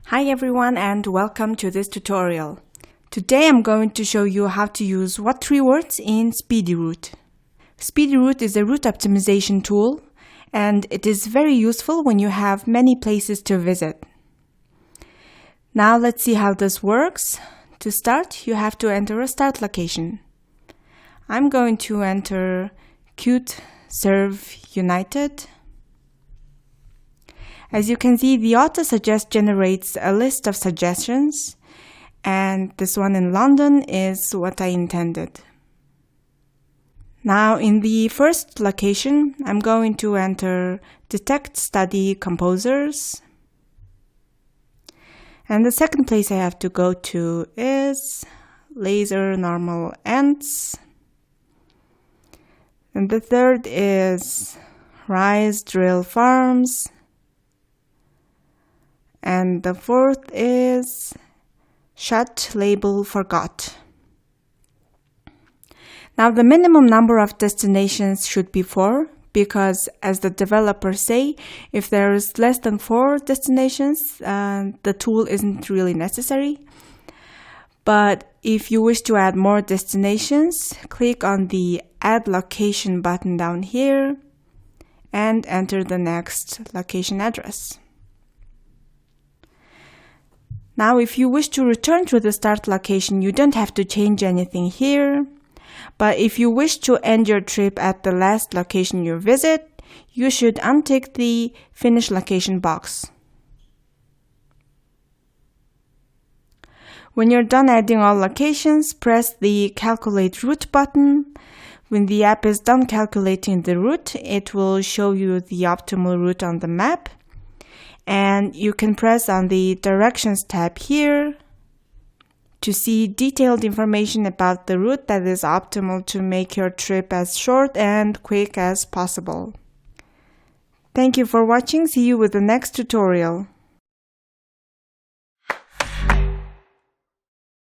Hi everyone and welcome to this tutorial. Today I'm going to show you how to use what3words in Speedy Route. Speedy Route is a route optimization tool and it is very useful when you have many places to visit. Now let's see how this works. To start, you have to enter a start location. I'm going to enter Cute Serve United. As you can see, the auto-suggest generates a list of suggestions, and this one in London is what I intended. Now, in the first location, I'm going to enter Detect Study Composers. And the second place I have to go to is Laser Normal Ants. And the third is Rice Drill Farms. And the fourth is Shut Label Forgot. Now the minimum number of destinations should be 4 because, as the developers say, if there is less than 4 destinations, the tool isn't really necessary. But if you wish to add more destinations, click on the Add Location button down here and enter the next location address. Now, if you wish to return to the start location, you don't have to change anything here. But if you wish to end your trip at the last location you visit, you should untick the Finish Location box. When you're done adding all locations, press the Calculate Route button. When the app is done calculating the route, it will show you the optimal route on the map. And you can press on the Directions tab here to see detailed information about the route that is optimal to make your trip as short and quick as possible. Thank you for watching. See you with the next tutorial.